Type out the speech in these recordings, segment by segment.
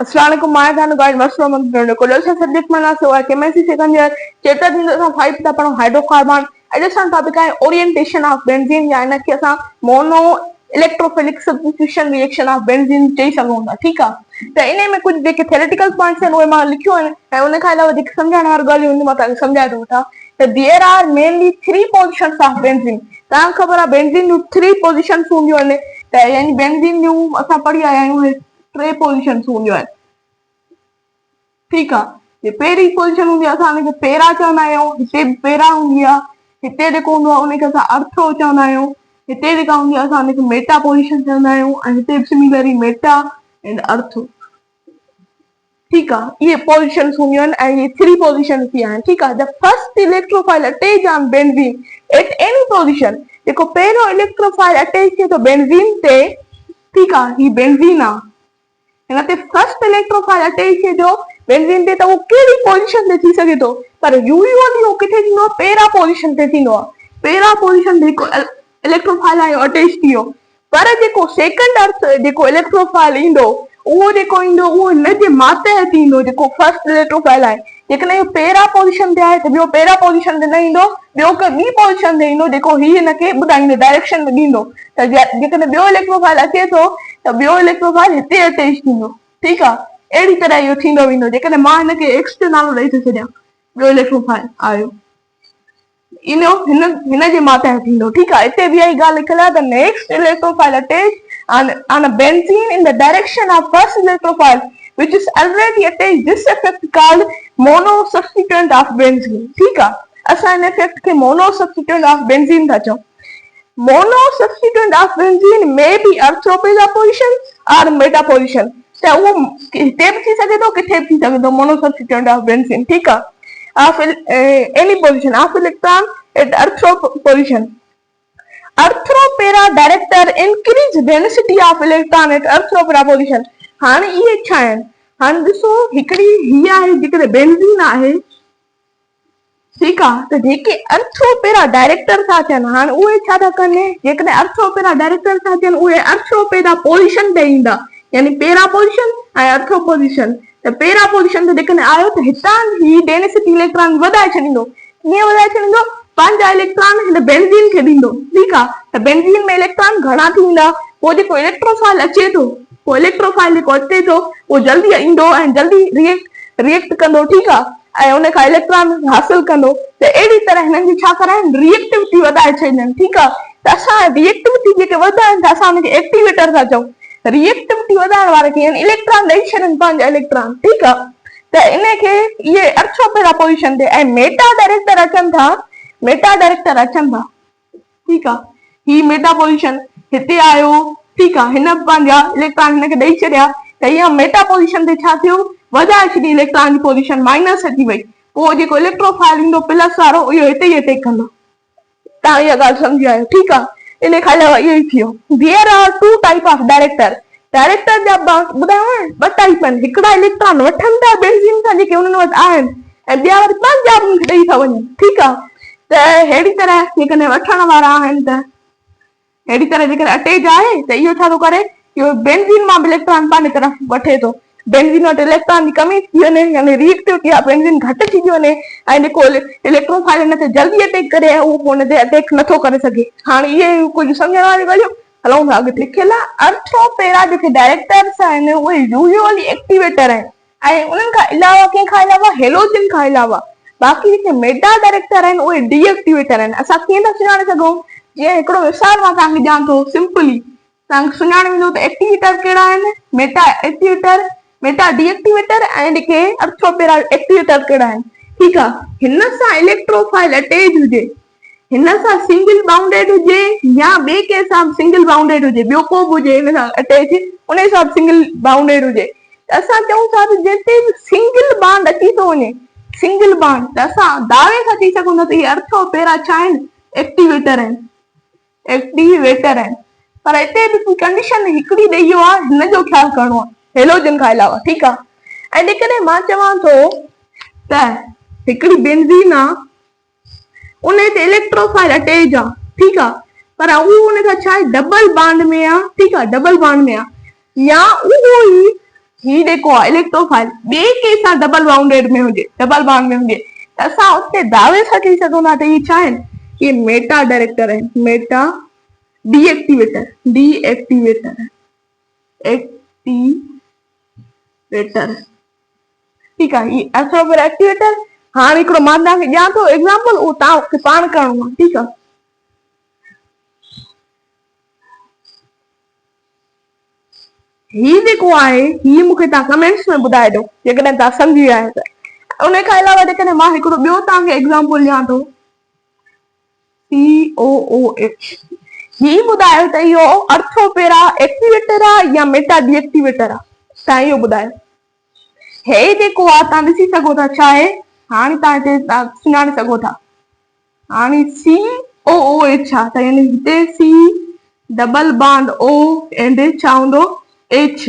अस्सलाम वालेकुम माय थानो गाइड मसलो मंगनो कोलल सा सब्जेक्ट मना से हुआ केमिस्ट्री सेकंड ईयर चैप्टर दिन सा 5 ता पढ़ो हाइड्रोकार्बन एडिशन टॉपिक है ओरिएंटेशन ऑफ बेंजीन या ना कि असा mono electrophilic substitution reaction of benzene चई सगोंदा ठीक है। तो इने में कुछ देखे थ्योरेटिकल पॉइंट्स है वो मा लिखियो है ए उन खा अलावा देख समझाने वाली गाली उन मता समझा दो था। तो there are mainly 3 positions of benzene ता खबर है बेंजीन नु 3 पोजीशंस होंदियो ने तो यानी बेंजीन नु असा पढ़ी आया है 3 पोजीशंस होंदियो है ठीक है। ये पहिरीं पोजीशन हूंदी आहे असां हुनखे पेरा चवंदा आहियूं, हिते बि पेरा हूंदी आहे, हिते जेको हूंदो आहे उनखे असां अर्थो चवंदा आहियूं, हिते जेका हूंदी आहे असां हुनखे मेटा पोजीशन चवंदा आहियूं ऐं हिते बि सिमिलरली मेटा एंड अर्थो ठीक आहे। इहे पोजीशन्स हूंदियूं आहिनि ऐं इहे 3 पोजीशन्स थी आहिनि ठीक आहे। The first electrophile attach on benzene at any position जेको पहिरियों इलेक्ट्रोफाइल अटैच थिए थो बेंजीन ते ठीक आहे ही बेंजीन आहे हिन ते फर्स्ट इलेक्ट्रोफाइल अटैच थिए थो बेंजीन ते त वो कहिड़ी पोजीशन ते थी सघे थो पर यूजुअली वो किथे थींदो आहे पहिरां पोजीशन ते थींदो आहे पहिरां पोजीशन ते हिकु इलेक्ट्रोफाइल आयो अटैच थी वियो पर जेको सेकंड अर्थ जेको इलेक्ट्रोफाइल ईंदो उहो जेको ईंदो उहो हिन जे मातहत ईंदो जेको फर्स्ट इलेक्ट्रोफाइल आहे जेकॾहिं इहो पहिरां पोजीशन ते आहे त ॿियो पहिरां पोजीशन ते न ईंदो ॿियो के ॿी पोजीशन ते ईंदो जेको हीउ हिनखे ॿुधाईंदो डायरेक्शन में ॾींदो त जेकॾहिं ॿियो इलेक्ट्रोफाइल अचे थो त ॿियो इलेक्ट्रोफाइल हिते अटैच थींदो ठीक आहे। अहिड़ी तरह इहो थींदो वेंदो जेकॾहिं मां हिनखे एक्स जो नालो ॾेई थो छॾियां ॿियो इलेक्ट्रोफाइल आयो इनो हिन जे मातहत थींदो ठीक आहे। हिते बि इहा ॻाल्हि लिखियलु आहे the next electrophile attach on a benzene in the direction of first electrophile which is already attached this effect called monosubstituent of benzene ठीक है। असां इन effect के monosubstituent of benzene था चऊं। monosubstituent of benzene may be orthopeda position or meta position त उहो हिते बि थी सघे थो किथे बि थी सघे थो monosubstituent of benzene ठीक आहे। of any position of electron at ortho position ortho para director increase density of electron at ortho para position हाणे इहे छा आहिनि हाणे ॾिसो हिकिड़ी हीअ आहे जेकॾहिं बेंजीन आहे ठीकु आहे त जेके अर्थोपेरा डायरेक्टर था थियनि हाणे उहे छा था कनि जेकॾहिं अर्थोपेरा डायरेक्टर था थियनि उहे अर्थोपेरा पोजीशन ते ईंदा यानी पेरा पोजीशन ऐं अर्थो पोजीशन त पेरा पोजीशन ते जेकॾहिं आयो त हितां ही डेंसिटी इलेक्ट्रॉन वधाए छॾींदो कीअं वधाए छॾींदो पंहिंजा इलेक्ट्रॉन हिन बेंजीन खे ॾींदो ठीकु आहे त बेंजीन में इलेक्ट्रॉन घणा थींदा पोइ जेको इलेक्ट्रोफाइल अचे थो पोइ इलेक्ट्रोफाइल जेको अचे थो उहो जल्दी ईंदो ऐं जल्दी रिएक्ट कंदो ठीकु आहे ऐं उन खां इलेक्ट्रॉन हासिल कंदो त अहिड़ी तरह हिननि जी छा कराइनि रिएक्टिविटी वधाए छॾींदा आहिनि ठीकु आहे त असां रिएक्टिविटी जेके वधाइनि था असां हुनखे एक्टिवेटर था चऊं रिएक्टिविटी वधाइण वारे खे इलेक्ट्रॉन ॾेई छॾनि पंहिंजा इलेक्ट्रॉन ठीकु आहे त इनखे इहे अर्थोपेरा पोजीशन ते ऐं मेटा डायरेक्टर अचनि था मेटा डायरेक्टर अचनि था ठीकु आहे ही मेटा पोजीशन हिते आयो ठीकु आहे हिन पंहिंजा इलेक्ट्रॉन हिनखे ॾेई छॾिया त इहा मेटा पोजीशन ते छा थियो वधाए छॾी इलेक्ट्रॉन जी पोजीशन माइनस अची वई पोइ जेको इलेक्ट्रोफाइल ईंदो प्लस वारो इहो हिते ई अटैक कंदो तव्हां इहा ॻाल्हि सम्झी आयो ठीकु आहे इन खां अलावा इहो ई थियो there are 2 type of director director जा ॿुधायो ॿ टाइप आहिनि हिकिड़ा इलेक्ट्रॉन वठनि था बेंजीन खां जेके हुननि वटि आहिनि ऐं ॿिया वरी पंहिंजा ॾेई था वञनि ठीकु आहे त अहिड़ी तरह जेकॾहिं वठण वारा आहिनि त अहिड़ी तरह जेकॾहिं अटैच आहे त इहो छा थो करे इहो बेंजीन मां बि इलेक्ट्रॉन पंहिंजी तरफ़ वठे थो बेंजीन वटि इलेक्ट्रॉन जी कमी थी वञे यानी रिएक्टिविटी आहे बेंजीन घटि थी वञे ऐं जेको इलेक्ट्रोफाइल हिन ते जल्दी अटैक करे उहो पोइ हुन ते अटैक नथो करे सघे हाणे इहे कुझु सम्झण वारियूं ॻाल्हियूं हलूं था अॻिते लिखियल आहे अर्थोपेरा जेके डायरेक्टर्स आहिनि उहे यूजुअली एक्टिवेटर आहिनि ऐं उन्हनि खां अलावा कंहिंखां अलावा हेलोजन खां अलावा बाक़ी जेके मेटा डायरेक्टर आहिनि उहे डीएक्टिवेटर आहिनि असां कीअं था सुञाणे सघूं जीअं हिकिड़ो मिसाल मां तव्हांखे ॾियां थो सिंपली तव्हांखे सुञाणे वेंदो त एक्टिवेटर कहिड़ा आहिनि मेटा एक्टिवेटर मेटा डीएक्टिवेटर ऐं जेके अर्थोपेरा एक्टिवेटर कहिड़ा आहिनि ठीकु आहे हिन सां इलेक्ट्रोफाइल अटैच हुजे हिन सां सिंगल बाउंडेड हुजे या ॿिए कंहिं सां सिंगल बाउंडेड हुजे ॿियो को बि हुजे हिन सां अटैच उन सां सिंगल बाउंडेड हुजे त असां चऊं था त जिते बि सिंगल बांड अची थो वञे सिंगल बांड त असां दावे सां चई सघूं था त इहे अर्थोपेरा छा आहिनि एक्टिवेटर आहिनि पर हिते बि कंडीशन हिकिड़ी ॾेई वियो आहे हिन जो ख़्यालु करिणो आहे हेलोजन खां अलावा ठीकु आहे ऐं जेकॾहिं मां चवां थो त हिकिड़ी बेंजीन आहे उन ते इलेक्ट्रोफाइल अटैच आहे ठीकु आहे पर उहो उन खां छा आहे डबल बांड में आहे ठीकु आहे डबल बांड में आहे या उहो ई ही जेको आहे इलेक्ट्रोफाइल ॿिए कंहिंसां डबल बाउंडेड में हुजे, डबल बॉन्ड में हुजे त असां उते दावे सां चई सघूं था त इहे छा आहिनि, इहे मेटा डायरेक्टर आहिनि, मेटा डीएक्टिवेटर, डीएक्टिवेटर एक्टिवेटर। ठीकु आहे, ही एब्सॉर्बर एक्टिवेटर। हाणे हिकिड़ो मां तव्हांखे ॾियां थो एग्जाम्पल, उहो तव्हांखे पाण करणो आहे। ठीकु आहे, ही जेको आहे ही मूंखे तव्हां कमेंट्स में ॿुधाए ॾियो जेकॾहिं तव्हां सम्झी विया आहियो त। उन खां अलावा जेकॾहिं मां हिकिड़ो ॿियो तव्हांखे एग्जाम्पल ॾियां थो, COOH, ही ॿुधायो त इहो अर्थोपेरा एक्टिवेटर आहे या मेटा डीएक्टिवेटर आहे, तव्हां इहो ॿुधायो। हे जेको आहे तव्हां ॾिसी सघो था छा आहे, हाणे तव्हां हिते सुञाणे सघो था, हाणे COOH आहे त यानी हिते C double bond O and छा हूंदो H,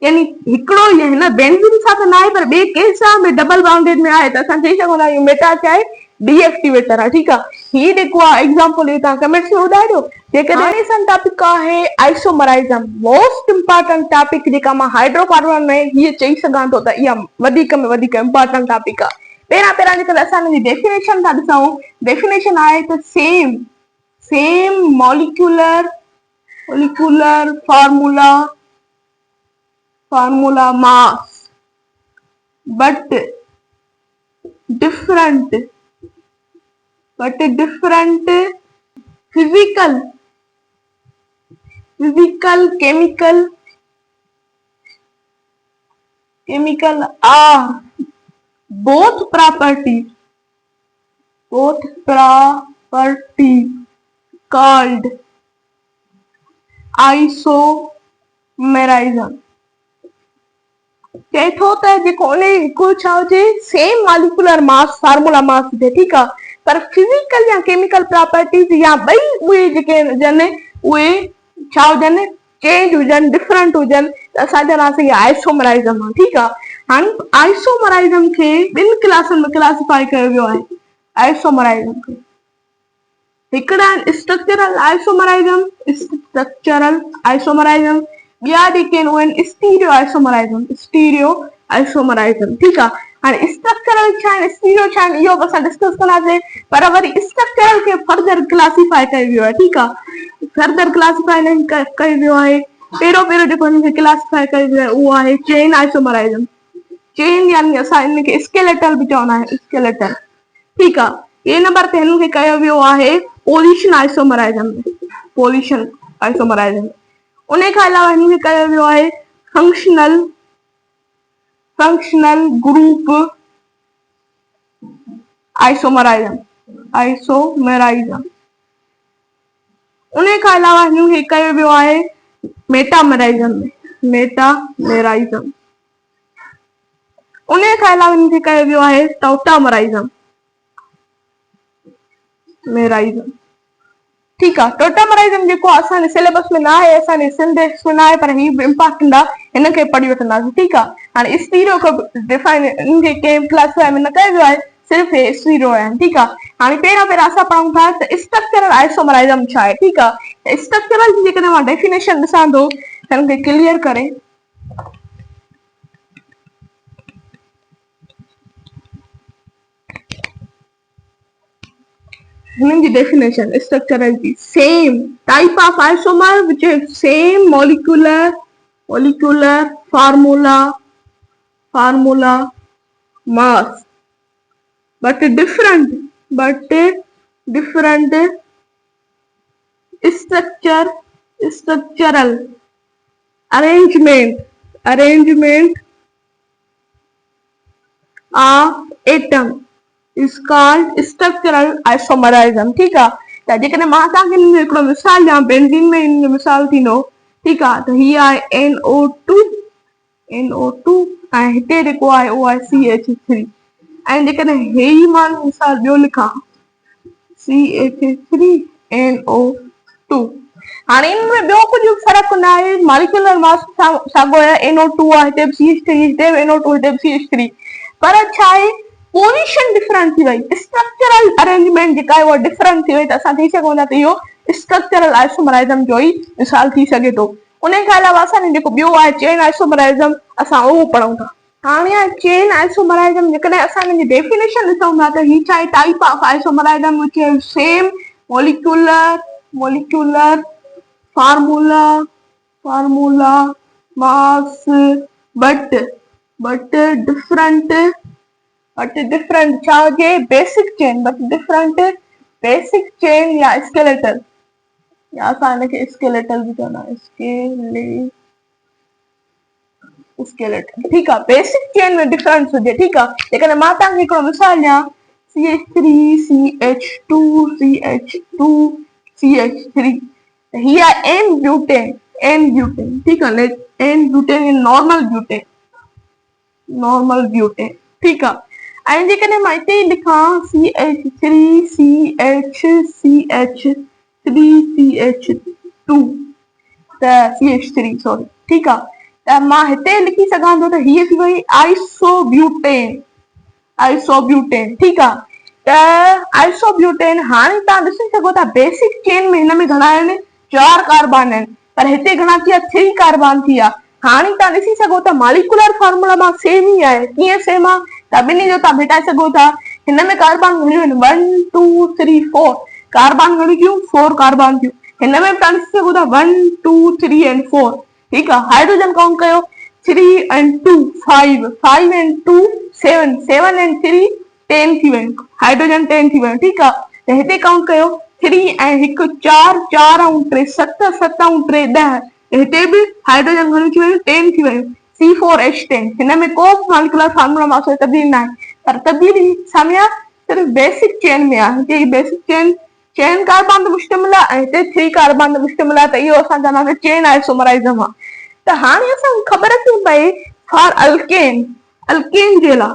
यानी हिकिड़ो हिन बेंजीन सां त न आहे पर ॿिए कंहिंसां बि डबल बाउंडेड में आहे त असां चई सघूं था इहो मेटा छा आहे, डीएक्टिवेटर आहे। ठीकु आहे, ही जेको आहे एग्जाम्पल इहो तव्हां कमेंट्स में ॿुधाए ॾियो। जेकॾहिं टॉपिक आहे आइसोमराइज़म, मोस्ट इम्पोर्टेंट टॉपिक जेका मां हाइड्रोकार्बन में हीअ चई सघां थो त इहा वधीक में वधीक इम्पोर्टेंट टॉपिक आहे। पहिरां जेकॾहिं असां हिनजी डेफिनेशन था ॾिसूं, डेफिनेशन आहे त same molecular formula mass but different physical chemical are both properties called isomerism। चए थो त जेको उन हिकु छा हुजे, same molecular mass formula mass हुजे। ठीकु आहे, पर फिजिकल या केमिकल प्रॉपर्टीज या ॿई उहे जेके हुजनि उहे छा हुजनि, चेंज हुजनि, डिफरेंट हुजनि त असां चवंदासीं आइसोमराइज़म आहे। ठीकु आहे, हाणे आइसोमराइज़म खे ॿिनि क्लासनि में क्लासिफाई कयो वियो आहे। आइसोमराइज़म खे हिकिड़ा स्ट्रक्चरल आइसोमराइज़म, ॿिया जेके आहिनि उहे आहिनि स्टीरियो आइसोमराइज़म। ठीकु आहे, हाणे स्ट्रक्चरल छा आहिनि, स्टीरियो छा आहिनि, इहो असां डिस्कस कंदासीं, पर वरी स्ट्रक्चरल खे फर्दर क्लासिफाई कयो वियो आहे। ठीकु आहे, फर्दर क्लासिफाई कयो वियो आहे। पहिरियों जेको हिनखे क्लासिफाई कयो वियो आहे उहो आहे चेन आइसोमराइज़म। चेन यानी असां हिनखे स्केलेटल बि चवंदा आहियूं, स्केलेटल। ठीकु आहे, ॿिए नंबर ते हिनखे कयो वियो आहे पोलिशन आइसोमराइज़म। उन खां अलावा हिनखे कयो वियो आहे फंक्शनल ग्रुप आइसोमराइज़म। उन खां अलावा हिनखे कयो वियो आहे मेटामराइज़म। उन खां अलावा हिनखे कयो वियो आहे टोटामराइज़म। ठीकु आहे, टोटामराइज़म जेको असांजे सिलेबस में न आहे, असांजे सिलेबस में न आहे, पर ही बि इम्पोर्टेंट आहे, हिनखे पढ़ी वठंदासीं। ठीकु आहे, हाणे स्टीरियो खे डिफाइन हिनखे कंहिं क्लासिफाई में न कयो वियो आहे, सिर्फ़ु हे स्टीरियो आहिनि। ठीकु आहे, हाणे पहिरियों असां पढ़ूं था त स्ट्रक्चरल आइसोमराइज़म छा आहे। ठीकु आहे, स्ट्रक्चरल जी जेकॾहिं मां डेफिनेशन ॾिसां थो त हिनखे क्लियर करे, हिननि जी डेफिनेशन स्ट्रक्चरल जी, same type of isomer which have same molecular formula mass but different structural arrangement of atom is called structural isomerism। ठीकु आहे, त जेकॾहिं मां तव्हांखे हिकिड़ो मिसाल ॾियां, बेंज़ीन में हिन जो मिसाल थींदो। ठीकु आहे, त हीअ आहे NO2 ऐं हिते जेको आहे उहो आहे CH3। ऐं जेकॾहिं हे ई मां मिसाल ॿियो लिखां CH3NO2, हाणे इन में ॿियो कुझु फ़र्क़ु न आहे, मॉलिक्यूलर मास साॻियो आहे, NO2 आहे, हिते बि CH3, हिते बि NO2, हिते बि CH3, पर छा आहे पोजीशन डिफरेंट थी वई, स्ट्रक्चरल अरेंजमेंट जेका आहे उहा डिफरेंट थी वई, त असां चई सघूं था त इहो स्ट्रक्चरल आइसोमराइज़म जो ई मिसाल थी सघे थो। उन खां अलावा असांजो जेको ॿियो आहे चेन आइसोमराइज़म असां उहो पढ़ूं था। हाणे आहे चेन आइसोमराइज़म। जेकॾहिं असां हिन जी डेफिनेशन ॾिसूं था त ही छा आहे? Type of isomerism which have same molecular formula mass but different छा हुजे? Basic chain but different basic chain या स्केलेटल, या असां हिनखे स्केलेटल बि चवंदा आहियूं, स्केलेटल। ठीकु आहे, बेसिक चेन में डिफरेंस हुजे। ठीकु आहे, जेकॾहिं मां तव्हांखे हिकिड़ो मिसाल ॾियां, CH3 CH2 CH3, हीअ आहे एन ब्यूटेन। ठीकु आहे, एन ब्यूटेन नॉर्मल ब्यूटेन। ठीकु आहे, ऐं जेकॾहिं मां हिते लिखां CH3 CH3 त CH3 सॉरी। ठीकु आहे, त मां हिते लिखी सघां थो त हीअ थी वई आइसोब्यूटेन। ठीकु आहे, त आइसोब्यूटेन। हाणे तव्हां ॾिसी सघो था बेसिक चेन में हिन में घणा आहिनि? 4 कार्बन आहिनि, पर हिते घणा थी विया? 3 कार्बन थी विया। हाणे तव्हां ॾिसी सघो था मॉलिक्यूलर फॉर्मूला मां सेम ई आहे। कीअं सेम आहे? त ॿिन्ही जो तव्हां भेटाए सघो था। हिन में कार्बन घणियूं आहिनि? 1 2 3 4 कार्बन घणियूं थियूं? 4 कार्बन थियूं। हिन में बि तव्हां ॾिसी सघो था 1 2 3 and 4। ठीकु आहे, हाइड्रोजन काउंट कयो, 3 and 2 5 5 and 2 7 7 and 3 10 थी वियूं, हाइड्रोजन 10 थी वियूं। ठीकु आहे, त हिते काउंट कयो 3 ऐं 1 4 4 ऐं 3 7 7 ऐं 3 10, हिते बि हाइड्रोजन घणियूं थी वियूं? 10 थी वियूं, C4H10। हिन में को बि मॉलिक्यूलर फार्मूला मां तब्दीली न आहे, पर तब्दीली छा में आहे? सिर्फ़ु बेसिक चेन में आहे। हिते बेसिक चेन कार्बन ते मुश्तमिल आहे ऐं हिते 3 कार्बन ते मुश्तमिल आहे, त इहो असां चवंदासीं चेन आइसोमराइज़म आहे। त हाणे असांखे ख़बर थी पए फॉर अल्केन जे लाइ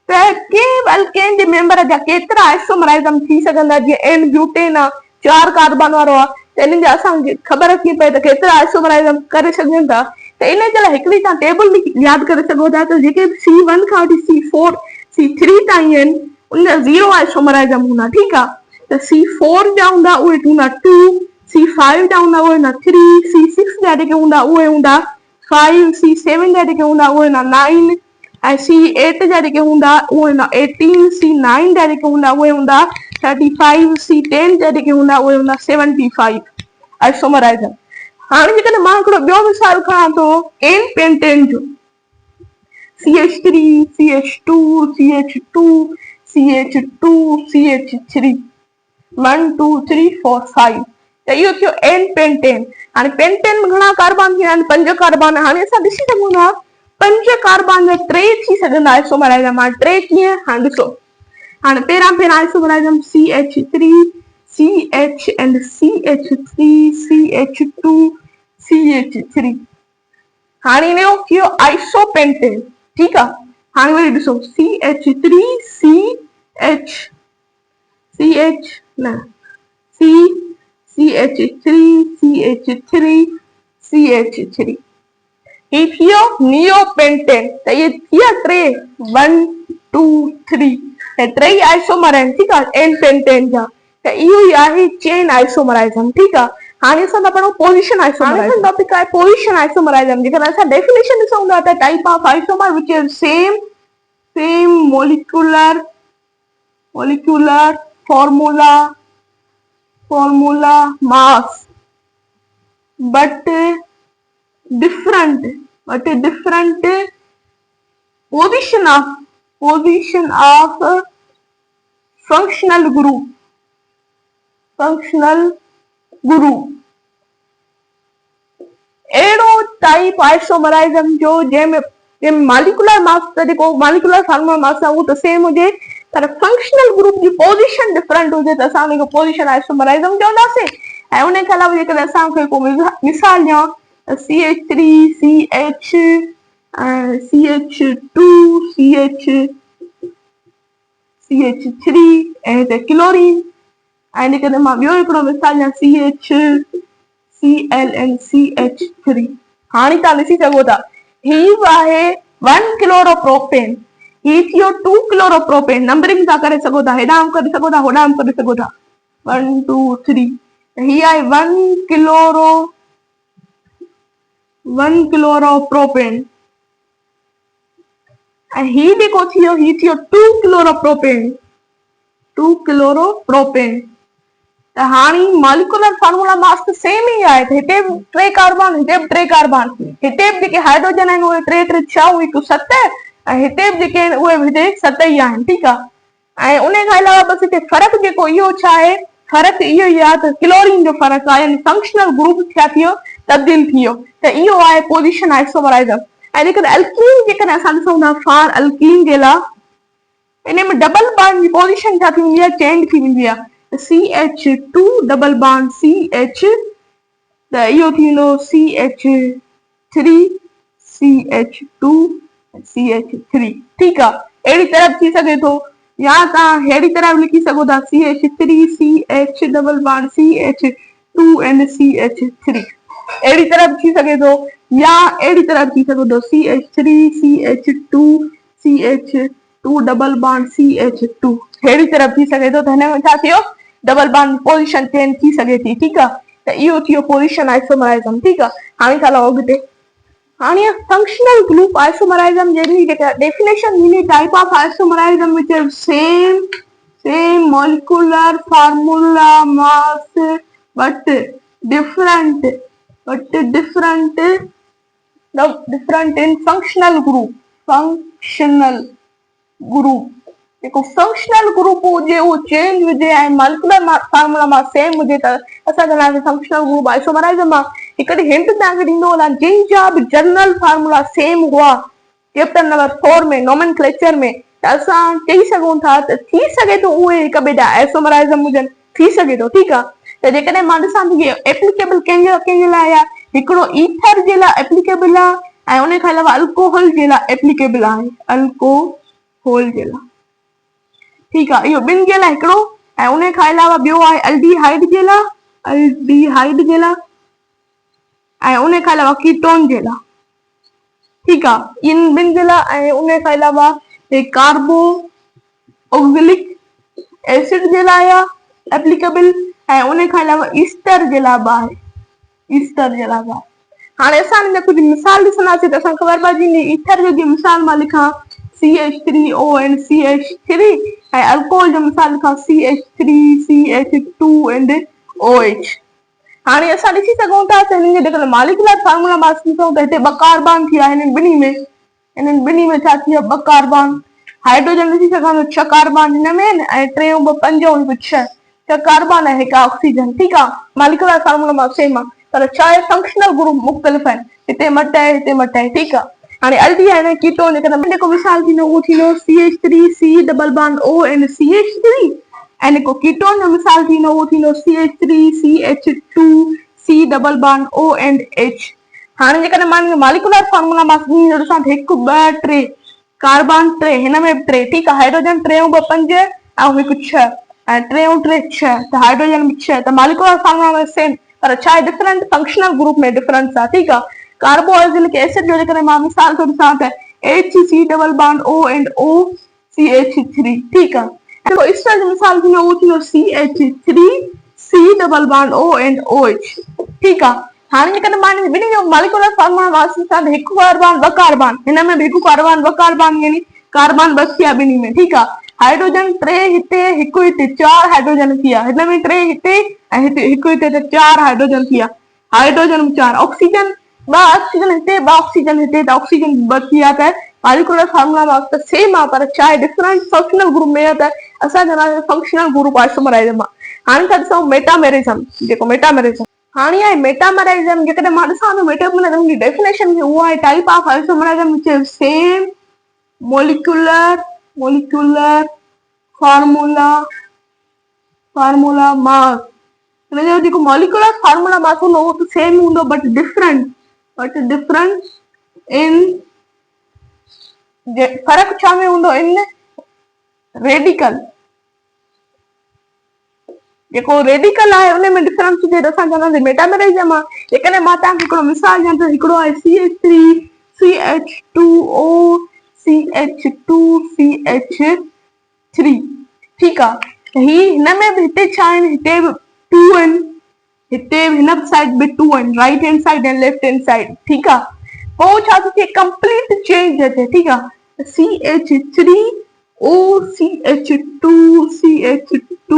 त कंहिं बि अल्केन जे मेंबर जा केतिरा आइसोमराइज़म थी सघंदा। जीअं एन ब्यूटेन आहे, 4 कार्बन वारो आहे, त इन जा असांखे ख़बर थी पए त केतिरा आइसोमराइज़म करे सघनि था। त इन जे लाइ हिकिड़ी तव्हां टेबल यादि करे सघो था त जेके C1 खां वठी C4 C3 ताईं आहिनि, उन जा 0 आइसोमराइज़म हूंदा। ठीकु आहे, त C4 जा हूंदा उहे हूंदा 2, C5 जा हूंदा उहे हूंदा 3, C6 जा जेके हूंदा उहे हूंदा 5, C7 जा जेके हूंदा उहे हूंदा 9 ऐं C8 जा जेके हूंदा उहे हूंदा 18, C9 जा जेके हूंदा उहे हूंदा 35, C10 जा जेके हूंदा उहे हूंदा 75 आइसोमराइज़म। हाणे जेकॾहिं मां हिकिड़ो ॿियो मिसाल खणां थो एन पेंटेन जो, CH3 CH2 CH2 CH2 CH3 1 2 3 4 5, त इहो थियो एन पेंटेन। हाणे पेंटेन में घणा कार्बन थी विया आहिनि? 5 कार्बन। हाणे असां ॾिसी सघूं था 5 कार्बन जा 3 थी सघंदा आइसोमराइज़म। हाणे 3 कीअं? हाणे ॾिसो, हाणे पहिरां आइसोमराइज़म CH3 CH and CH3 CH2 CH3। हाणे इनजो थी वियो आइसोपेंटेन। ठीकु आहे, हाणे वरी ॾिसो CH3 CH3 ही थी वियो नियोपेंटेन। त इहे थी विया 3 1 2 3, त 3 आइसोमर आहिनि। ठीकु आहे, एन पेंटेन जा। त इहो ई आहे चेन आइसोमराइज़म। ठीकु आहे, हाणे असां था पढ़ूं पोज़ीशन आइसोमराइज़म। टॉपिक आहे पोज़ीशन आइसोमराइज़म। जेकॾहिं असां डेफिनेशन ॾिसूं था त टाइप ऑफ आइसोमर विच is same molecular formula mass but different position of functional group। अहिड़ो टाइप आइसोमराइज़म जो जंहिंमें मॉलिक्यूलर मास त जेको मॉलिक्यूलर फार्मूला मास आहे उहो त सेम हुजे, पर फंक्शनल ग्रुप जी पोज़ीशन डिफरेंट हुजे, त असां उनखे पोज़ीशन आइसोमराइज़म चवंदासीं। ऐं उन खां अलावा जेकॾहिं असांखे को मिसाल ॾियां त CH3 CH CH2 CH3 ऐं हिते क्लोरीन। ऐं जेकॾहिं मां ॿियो हिकिड़ो मिसाल ॾियां CH Cl and CH3। हाणे तव्हां ॾिसी सघो था ही आहे 1 क्लोरोप्रोपेन, ही थी वियो 2 क्लोरोप्रोपेन। नंबरिंग तव्हां करे सघो था, हेॾां करे सघो था, होॾां करे सघो था, 1 2 3। ही आहे 1 1 क्लोरोप्रोपेन ऐं ही जेको थियो ही थियो 2 क्लोरोप्रोपेन 2 क्लोरोप्रोपेन। त हाणे मॉलिक्यूलर फार्मूला मास त सेम ई आहे, हिते बि 3 कार्बन हिते बि 3 कार्बन, हिते बि जेके हाइड्रोजन आहिनि उहे 3 3 6 हिकु 7 ऐं हिते बि जेके आहिनि उहे हिते 7 ई आहिनि। ठीकु आहे। ऐं उन खां अलावा बसि हिते फ़र्क़ु जेको इहो छा आहे, फ़र्क़ु इहो ई आहे त क्लोरीन जो फ़र्क़ु आहे, यानी फंक्शनल ग्रुप छा थियो, तब्दील थी वियो। त इहो आहे पोज़ीशन आइसोमराइज़म। ऐं जेकॾहिं अल्कीन जेकॾहिं असां ॾिसूं था फॉर अल्कीन जे लाइ, इन में डबल बॉन्ड जी पोज़ीशन छा थी वेंदी आहे, चेंज थी वेंदी आहे। CH2 डबल बॉन्ड CH, त इहो थी वेंदो CH3 CH2 CH3। ठीकु आहे। अहिड़ी तरह थी सघे थो, या तव्हां अहिड़ी तरह बि लिखी सघो था CH3 CH double bond CH2 and CH3। अहिड़ी तरह बि थी सघे थो, या अहिड़ी तरह बि थी सघे थो CH3 CH2 CH2 double bond CH2। अहिड़ी तरह बि थी सघे थो। त हिन में छा थियो, डबल बॉन्ड पोज़ीशन चेंज थी सघे थी। ठीकु आहे। त इहो थियो पोज़ीशन आइसोमराइज़म। ठीकु आहे। हाणे था लहो अॻिते। हाणे फंक्शनल ग्रुप आइसोमराइज़म जहिड़ी जेका डेफिनेशन ॾिनी, type of isomerism which is same molecular formula mass but different in functional group जेको फंक्शनल ग्रुप हुजे उहो चेंज हुजे ऐं मॉलिक्यूलर फार्मूला मां सेम हुजे त असां चवंदासीं फंक्शनल ग्रुप आइसोमराइज़म आहे। हिकिड़ी हिंट तव्हांखे ॾींदो हलां, जंहिंजा बि जनरल फार्मूला सेम हुआ चैप्टर नंबर 4 में नोमेनक्लेचर में, त असां चई सघूं था त थी सघे थो उहे हिक ॿिए जा आइसोमराइज़म हुजनि, थी सघे थो। ठीकु आहे। त जेकॾहिं मां ॾिसां थी एप्लीकेबल कंहिंजे लाइ आहे, हिकिड़ो ईथर जे लाइ एप्लीकेबल आहे ऐं उन खां अलावा अल्कोहल जे लाइ एप्लीकेबल आहे, अल्कोहल जे लाइ। ठीकु आहे। इहो ॿिनि जे लाइ हिकिड़ो, ऐं उन खां अलावा ॿियो आहे अल्डीहाइड जे लाइ ऐं उन खां अलावा कीटोन जे लाइ। ठीकु आहे। इन ॿिनि जे लाइ ऐं उन खां अलावा कार्बो ऑक्सिलिक एसिड जे लाइ आहे एप्लीकेबल, ऐं उन खां अलावा ईस्टर जे लाइ बि आहे। हाणे असां हिन कुझु मिसाल ॾिसंदासीं त असांखे ख़बर पइजी ईथर जी मिसाल मां लिखां CH3O and CH3 ऐं अल्कोहल जो मिसाल लिखां CH3 CH2 and OH। हाणे असां ॾिसी सघूं था त हिननि जे मॉलिक्यूलर फार्मूला मां ॾिसूं त हिते 2 कार्बन थी विया हिननि ॿिन्ही में छा थी वियो, 2 कार्बन। हाइड्रोजन ॾिसी सघां थो 6 कार्बन हिन में आहिनि ऐं 3 ॿ 5 हिकु 6 कार्बन ऐं 1 ऑक्सीजन। ठीकु आहे। मॉलिक्यूलर फार्मूला मां सेम आहे, पर छा आहे फंक्शनल ग्रुप मुख़्तलिफ़ आहिनि, हिते मट आहे हिते मट आहे। ठीकु आहे। हाणे अल्डीहाइड कीटोन जेको मिसाल थींदो उहो थींदो CH3 C double bond O and CH3 ऐं जेको कीटोन जो मिसाल थींदो उहो थींदो CH3 CH2 C double bond O and H। हाणे जेकॾहिं मां मॉलिक्यूलर फार्मूला मां ॾिसां त 1 2 3 कार्बन 3 हिन में बि 3। ठीकु आहे। हाइड्रोजन 3 ॿ 5 ऐं हिकु 6 ऐं 3 3 6 त हाइड्रोजन बि 6। त मॉलिक्यूलर फार्मूला में सेम, पर छा आहे डिफरेंट, फंक्शनल ग्रुप में डिफरेंस आहे। ठीकु आहे। कार्बो ऑक्सिलिक एसिड जो जेकॾहिं मां मिसाल थो ॾिसां त HC double bond O and O CH3। ठीकु आहे। ईस्टर जो मिसाल थींदो उहो थींदो CH3 C double bond O and OH। ठीकु आहे। हाणे जेकॾहिं मां ॿिन्ही जो मॉलिक्यूलर फार्मूला मां ॾिसां त 1 कार्बन 2 कार्बन हिन में बि 1 कार्बन 2 कार्बन यानी कार्बन 2 थी विया ॿिन्ही में। ठीकु आहे। हाइड्रोजन 3 हिते 1 हिते 4 हाइड्रोजन थी विया, हिन में 3 हिते ऐं हिते 1 हिते त 4 हाइड्रोजन थी विया, हाइड्रोजन 4 ऑक्सीजन 2 ऑक्सीजन हिते 2 ऑक्सीजन हिते त ऑक्सीजन 2 थी विया। त मॉलिक्यूलर फार्मूला त सेम आहे, पर छा आहे डिफरेंट फंक्शनल ग्रुप में आहे, त असां चवंदासीं फंक्शनल ग्रुप आइसोमराइज़म आहे। हाणे था ॾिसूं मेटामेरिज़म। जेको मेटामेरिज़म हाणे आहे मेटामेरिज़म, जेकॾहिं मां ॾिसां त मेटामेरिज़म जी डेफिनेशन उहा आहे type of isomerism which is same molecular formula mass। हिनजो जेको मॉलिक्यूलर फार्मूला मास हूंदो उहो त सेम हूंदो, बट डिफरेंट इन फ़र्क़ु छा में हूंदो, इन रेडिकल। जेको रेडिकल आहे उन में डिफरेंस हुजे त असां चवंदासीं मेटामेरिज़म आहे। जेकॾहिं मां तव्हांखे हिकिड़ो मिसाल ॾियां त हिकिड़ो आहे CH3 CH2O CH2 CH3। ठीकु आहे। हिन में बि हिते छा आहिनि, हिते बि 2 आहिनि। हिते हिन साइड बि 2 आहिनि, राइट हैंड साइड ऐं लेफ्ट हैंड साइड, ठीकु आहे। पोइ छा थो थिए, कंप्लीट चेंज अचे, ठीकु आहे। CH3 OCH2 CH2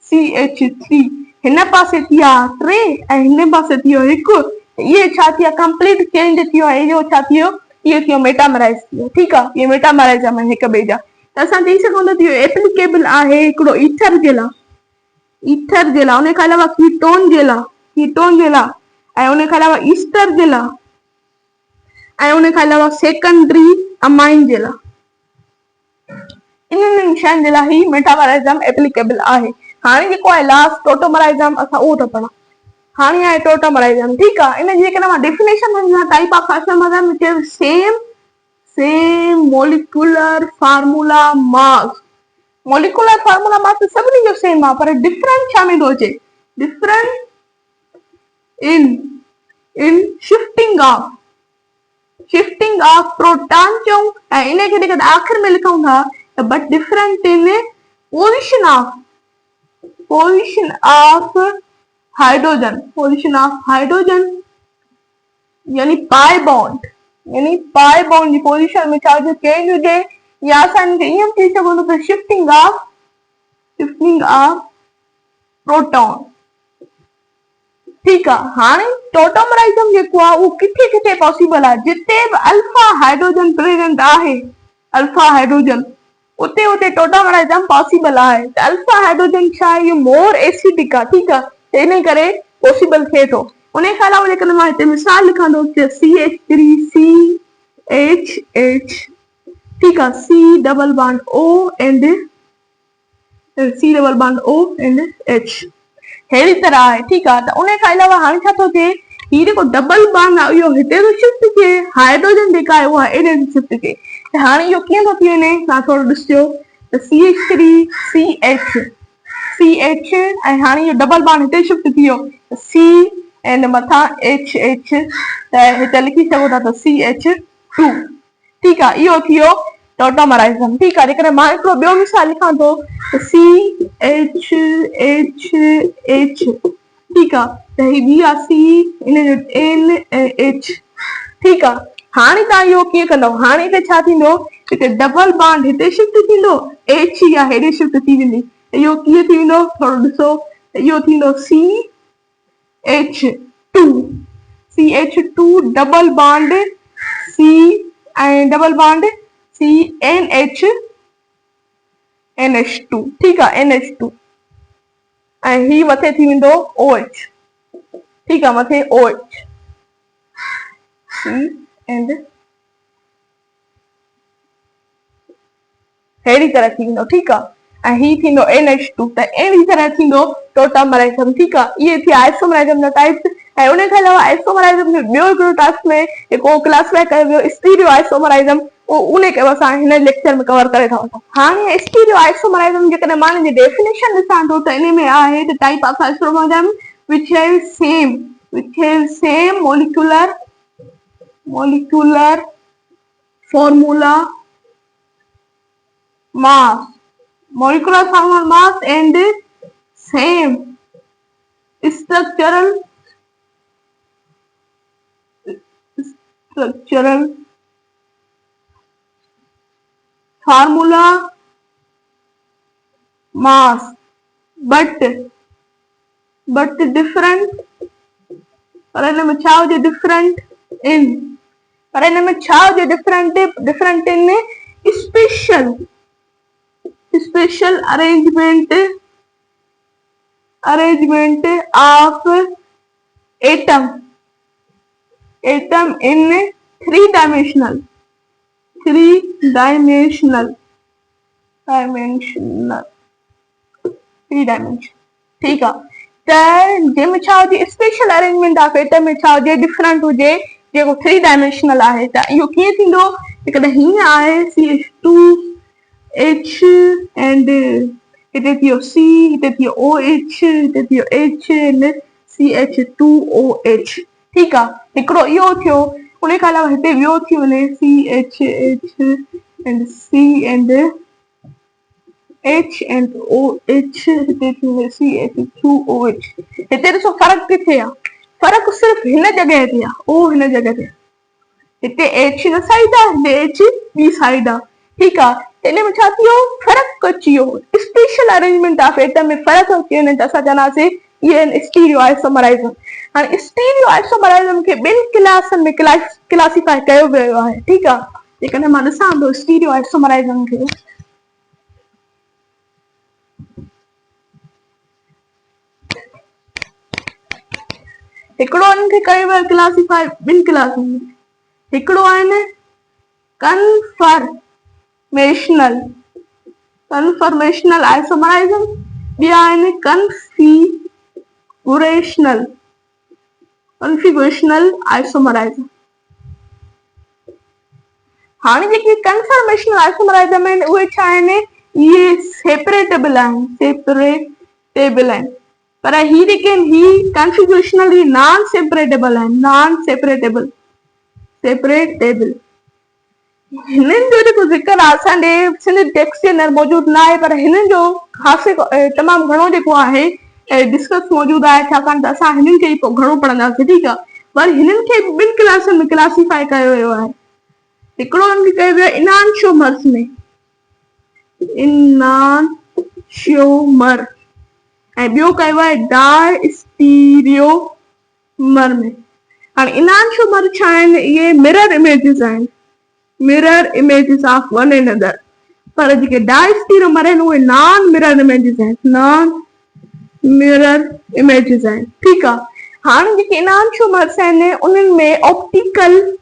CH3 हिन पासे थी विया 3 ऐं हिन पासे थी वियो 1। इहे छा थी विया, कंप्लीट चेंज थी वियो आहे। इहो छा थी वियो, इहो थी वियो मेटामराइज़ थी वियो, ठीकु आहे। इहे मेटामराइज़ आहिनि हिक ॿिए जा। त असां चई सघूं था इहो एप्लीकेबल आहे हिकिड़ो ईथर जे लाइ, ईथर जे लाइ, उन खां अलावा कीटोन जे लाइ, कीटोन जे लाइ, ऐं उन खां अलावा ईस्टर जे लाइ, ऐं उन खां अलावा सेकेंडरी अमाइन जे लाइ। इन्हनि शयुनि जे लाइ ही मेटामराइज़म एप्लीकेबल आहे। हाणे जेको आहे लास्ट टोटोमराइज़म, असां उहो था पढ़ूं। हाणे आहे टोटोमराइज़म, ठीकु आहे। इन जी जेकॾहिं मां डेफिनेशन ॾियां, type of isomerism which is same molecular formula mass. Molecular formula mass त सभिनी जो सेम आहे, पर डिफरेंट छा में थो अचे, different in shifting of proton चऊं, ऐं इन खे जेकॾहिं आख़िर में लिखूं था त बट डिफरेंट इन position of hydrogen, position of hydrogen यानी पाई बॉन्ड, यानी पाई बॉन्ड जी पोजीशन में छा जो चेंज हुजे, या असां इनखे ईअं चई सघूं था त शिफ्टिंग ऑफ प्रोटॉन, ठीकु आहे। हाणे टोटोमराइज़म जेको आहे उहो किथे किथे पॉसिबल आहे, जिते बि अल्फा हाइड्रोजन प्रेजेंट आहे, अल्फा हाइड्रोजन, उते उते टोटोमराइज़म पॉसिबल आहे। त अल्फा हाइड्रोजन छा आहे, इहो मोर एसिडिक आहे, ठीकु आहे, त इन करे पॉसिबल थिए थो। उन खां अलावा जेकॾहिं मां हिते मिसाल लिखां थो CH3CHH, ठीकु आहे, C double bond O and H अहिड़ी तरह आहे, ठीकु आहे। त उन खां अलावा हाणे छा थो थिए, हीउ जेको डबल बॉन्ड आहे इहो हिते थो शिफ्ट थिए, हाइड्रोजन जेका आहे उहा एॾे थी शिफ्ट थिए। त हाणे इहो कीअं थो थी वञे, तव्हां थोरो ॾिसिजो त CH3CH ऐं हाणे इहो डबल बॉन्ड हिते शिफ्ट थी वियो, C एंड मथां HH, त हिते लिखी सघो था त CH2, ठीकु आहे। इहो थी वियो टोटोमराइज़म, ठीकु आहे। जेकॾहिं मां हिकिड़ो ॿियो मिसाल लिखां थो CHH, ठीकु आहे, त ही ॿी आहे C, इन जो N ऐं H, ठीकु आहे। हाणे तव्हां इहो कीअं कंदव, हाणे हिते छा थींदो, हिते डबल बॉन्ड हिते शिफ्ट थींदो, H या हेॾे शिफ्ट थी वेंदी, त इहो कीअं थी वेंदो, थोरो ॾिसो, इहो थींदो CH2 डबल बॉन्ड C ऐं डबल बॉन्ड NH2, ठीकु आहे, NH2, ऐं ही मथे थी वेंदो OH, ठीकु आहे, मथे OH, C एंड अहिड़ी तरह थी वेंदो, ठीकु आहे। ऐं ही थींदो NH2, त अहिड़ी तरह थींदो टोटोमराइज़म, ठीकु आहे। इहे थी आइसोमराइज़म जा टाइप्स। ऐं उन खां अलावा आइसोमराइज़म जो ॿियो हिकिड़ो टाइप में जेको क्लासिफाई कयो वियो स्टीरियो आइसोमराइज़म, उन खे असां हिन लेक्चर में कवर करे था वठूं। हाणे स्टीरियो आइसोमराइज़म जेकॾहिं मां हिन जी डेफिनेशन ॾिसां थो त इन में आहे the type of isomerism which has same molecular formula mass and same structural formula mass but different, पर हिन में छा हुजे, different in special arrangement of atom in three dimensional, ठीकु आहे। त जंहिंमें छा हुजे, स्पेशल अरेंजमेंट ऑफ एटम में छा हुजे, डिफरेंट हुजे, जेको 3 डायमेंशनल आहे। त इहो कीअं थींदो, जेकॾहिं हीअं आहे CH2H एंड हिते थी वियो C, हिते थी वियो OH, हिते थी वियो H एंड CH2OH, ठीकु आहे। हिकिड़ो इहो थियो, उन खां अलावा हिते ॿियो थी वञे CHH and C and H and OH हिते थींदो CH2OH। हिते ॾिसो फ़र्क़ु किथे आहे, फ़र्क़ु सिर्फ़ु हिन जॻह ते आहे, O हिन जॻह ते, हिते H हिन साइड आहे, हिते H ॿी साइड आहे, ठीकु आहे। हिन में छा थी वियो, फ़र्क़ु अची वियो, स्पेशल अरेंजमेंट ऑफ एटम में फ़र्क़ु अची वञे त असां चवंदासीं इहे आहिनि स्टीरियो आइसोमराइज़म। हाणे स्टीरियो आइसोमराइज़म खे ॿिनि क्लासनि में क्लासिफाई कयो वियो आहे, ठीकु आहे। जेकॾहिं मां ॾिसां थो स्टीरियो आइसोमराइज़म खे, हिकिड़ो इनखे कयो वियो क्लासिफाई ॿिनि क्लासनि में, हिकिड़ो आहिनि कन्फर्मेशनल आइसोमराइज़म, ॿिया आहिनि कन्फिगरेशनल आइसोमराइज़म। हाणे जेके कन्फर्मेशनल आइसोमराइज़म आहिनि उहे छा आहिनि, इहे सेपरेटेबल आहिनि, पर ही जेके आहिनि ही कन्फिगरेशनल ही नॉन सेपरेटेबल आहिनि, सेपरेटेबल। हिननि जो जेको ज़िक्र आहे असांजे सिंध टेक्स्ट जे अंदरि मौजूदु न आहे, पर हिननि जो ख़ासि तमामु घणो जेको आहे डिस्कस मौजूदु आहे, छाकाणि त असां हिननि खे ई पोइ घणो पढ़ंदासीं, ठीकु आहे। पर हिननि खे ॿिनि क्लासनि में क्लासिफाई कयो वियो आहे। हिकिड़ो हिनखे कयो वियो आहे इनानशियोमर्स में, इनानशियोमर, ऐं ॿियो कयो आहे डायस्टीरियोमर में। हाणे इनानशियोमर छा आहिनि, इहे मिरर इमेजिस आहिनि, mirror images of one another, पर जेके डायस्टीरियोमर आहिनि उहे नॉन मिरर इमेजिस आहिनि, ठीकु आहे। हाणे जेके इनानशियोमर्स आहिनि उन्हनि में ऑप्टिकल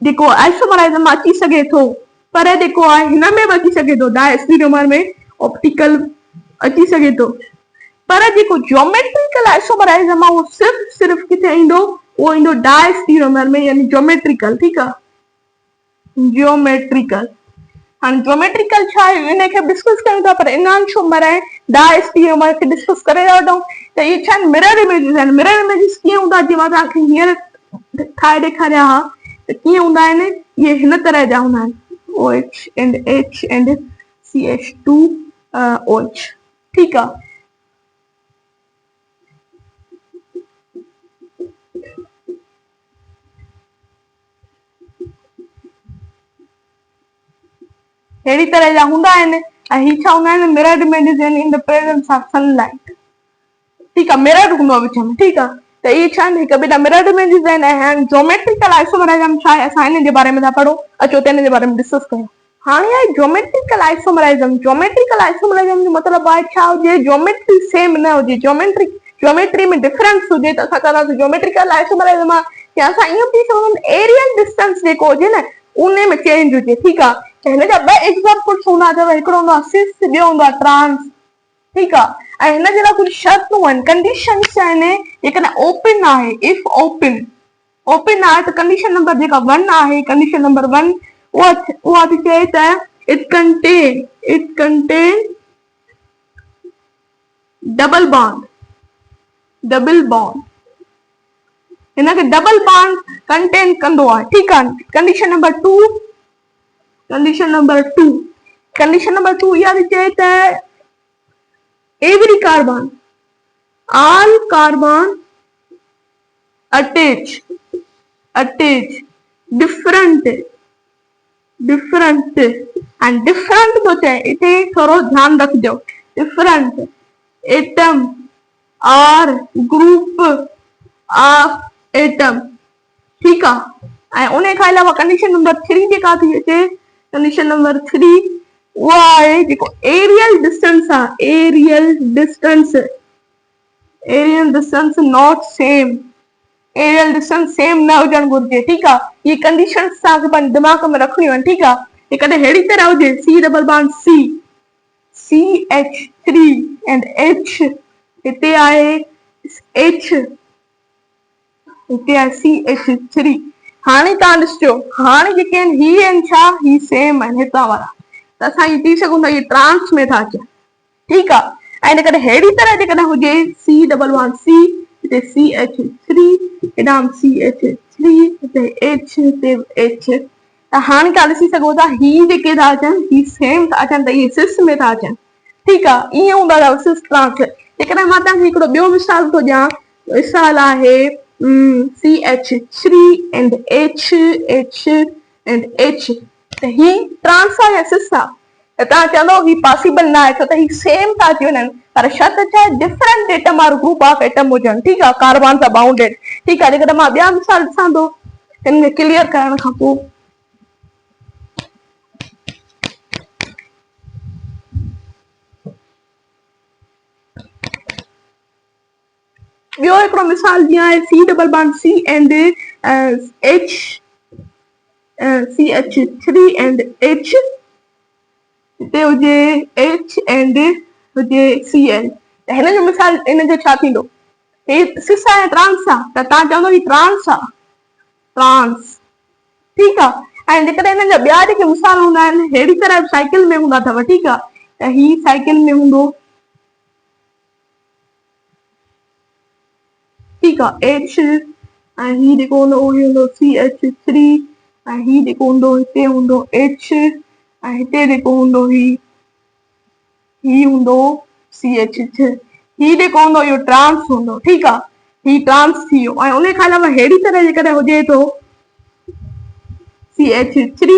जेको आइसोमराइज़म अची सघे थो, पर जेको आहे हिन में बि अची सघे थो, डायस्टीरियोमर में ऑप्टिकल अची सघे थो, पर जेको ज्योमेट्रिकल आइसोमराइज़म आहे उहो सिर्फ़ु किथे ईंदो, उहो ईंदो डायस्टीरियोमर में, यानी ज्योमेट्रिकल, ठीकु आहे, ज्योमेट्रिकल। हाणे ज्योमेट्रिकल छा आहे इनखे डिस्कस कयूं था, पर इनानशियोमर ऐं डायस्टीरियोमर खे डिस्कस करे था वठूं त इहे छा आहिनि, मिरर इमेजिस आहिनि। मिरर इमेजिस कीअं हूंदा, जीअं मां तव्हांखे हींअर ठाहे ॾेखारिया हा त कीअं हूंदा आहिनि, इहे हिन तरह जा हूंदा आहिनि, OH and H and CH2OH, ठीकु आहे। अहिड़ी तरह जा हूंदा आहिनि, ऐं ही छा हूंदा आहिनि, मिरर इमेजिस आहिनि in the presence of sunlight, ठीकु आहे, मिरर हूंदो आहे विच में, ठीकु आहे। त इहे छा आहिनि, हिक ॿिए जा मिरर इमेजिस आहिनि। ऐं ज्योमेट्रिकल आइसोमराइज़म छा आहे, असां हिन जे बारे में था पढ़ो, अचो त हिन जे बारे में डिस्कस कयूं। हाणे आहे ज्योमेट्रिकल आइसोमराइज़म। ज्योमेट्रिकल आइसोमराइज़म जो मतिलबु आहे छा हुजे, ज्योमेट्री सेम न हुजे, ज्योमेट्री में डिफरेंस हुजे त असां चवंदासीं ज्योमेट्रिकल आइसोमराइज़म आहे। या असां ईअं बि चवंदा एरियल डिस्टेंस जेको हुजे न उन में चेंज हुजे, ठीकु आहे। हिन जा ॿ एग्जाम्पल्स हूंदा अथव, हिकिड़ो हूंदो आहे सिस, ॿियो हूंदो आहे ट्रांस, ठीकु आहे। ऐं हिन जे लाइ कुझु शर्तूं आहिनि, कंडीशन्स आहिनि। जेकॾहिं ओपन आहे, इफ ओपन आहे त कंडीशन नंबर जेका 1 आहे, कंडीशन नंबर 1 उहा थी चए त इट कंटेन डबल बॉन्ड, हिनखे डबल बॉन्ड कंटेन कंदो आहे, ठीकु आहे। कंडीशन नंबर 2 इहा थी चए त every carbon, all carbon attach different and different तो चाहे इते थोरो ध्यान रखिजो, different atom or group of atom, ठीकु आहे। ऐं उन खां अलावा कंडीशन नंबर 3 जेका थी अचे, कंडीशन नंबर 3 उहा आहे जेको एरियल डिस्टेंस आहे, aerial distance not same, aerial distance same न हुजणु घुरिजे, ठीकु आहे। इहे कंडीशन्स तव्हांखे पंहिंजे दिमाग़ में रखणियूं आहिनि, ठीकु आहे। जेकॾहिं अहिड़ी तरह हुजे C double bond CH3 and H, हिते आहे H, हिते आहे CH3। हाणे तव्हां ॾिसजो, हाणे जेके आहिनि ही आहिनि छा, ही सेम आहिनि हितां वारा, त असां इहे चई सघूं था इहे ट्रांस में था अचनि, ठीकु आहे। ऐं जेकॾहिं अहिड़ी तरह जेकॾहिं हुजे C डबल बॉन्ड C, हिते CH3, हेॾां CH3, हिते H, हिते H, हाणे तव्हां ॾिसी सघो था ही जेके था अचनि ही सेम था अचनि त इहे सिस में था अचनि। ठीकु आहे, ईअं हूंदा अथव सिस ट्रांस। जेकॾहिं मां तव्हांखे हिकिड़ो ॿियो मिसाल थो ॾियां, मिसाल आहे CH3 एंड H त ही ट्रांस आहे या सिस आहे? त तव्हां चवंदव ही पॉसिबल न आहे छो त ही सेम था अची वञनि, पर शर्त छा आहे, डिफरेंट एटम और ग्रुप ऑफ एटम हुजनि। ठीकु आहे, कार्बन सां बाउंडेड। ठीकु आहे, जेकॾहिं मां ॿिया मिसाल ॾिसां थो हिन खे क्लियर करण खां पोइ, ॿियो हिकिड़ो मिसाल जीअं आहे C double bond C and CH3 and H, हिते हुजे H एंड हुजे Cl, त हिन जो मिसाल हिन जो छा थींदो? हे सिस आहे ट्रांस आहे, त तव्हां चवंदव ही ट्रांस आहे, ट्रांस। ठीकु आहे, ऐं जेकॾहिं हिननि जा ॿिया जेके मिसाल हूंदा आहिनि अहिड़ी तरह साइकिल में हूंदा अथव। ठीकु आहे, त ही साइकिल में हूंदो। ठीकु आहे, H ऐं ही जेको हूंदो उहो हूंदो CH3 ऐं ही जेको हूंदो हिते हूंदो H ऐं हिते जेको हूंदो ही हूंदो CH3। ही जेको हूंदो इहो ट्रांस हूंदो। ठीकु आहे, ही ट्रांस थी वियो। ऐं उन खां अलावा अहिड़ी तरह जेकॾहिं हुजे थो CH3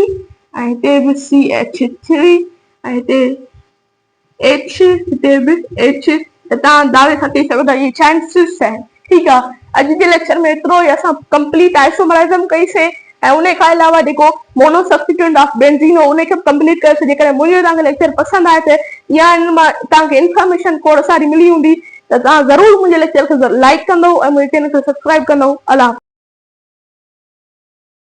ऐं हिते बि CH3 ऐं हिते H, हिते बि H, त तव्हां दावे सां चई सघो था इहे छा आहिनि? सिस आहिनि। ठीकु आहे, अॼु जे लेक्चर में एतिरो ई। असां कंप्लीट आइसोमराइज़म कईसीं ऐं उन खां अलावा जेको मोनो सब्स्टिट्यूएंट ऑफ बेंज़ीन हो उनखे कंप्लीट कयोसीं। जेकॾहिं मुंहिंजो तव्हांखे लेक्चर पसंदि आए त या इन मां तव्हांखे इंफॉर्मेशन खोड़ सारी मिली हूंदी त तव्हां ज़रूरु मुंहिंजे लेक्चर खे लाइक कंदव ऐं मुंहिंजे चैनल खे सब्सक्राइब कंदव। अल्लाह।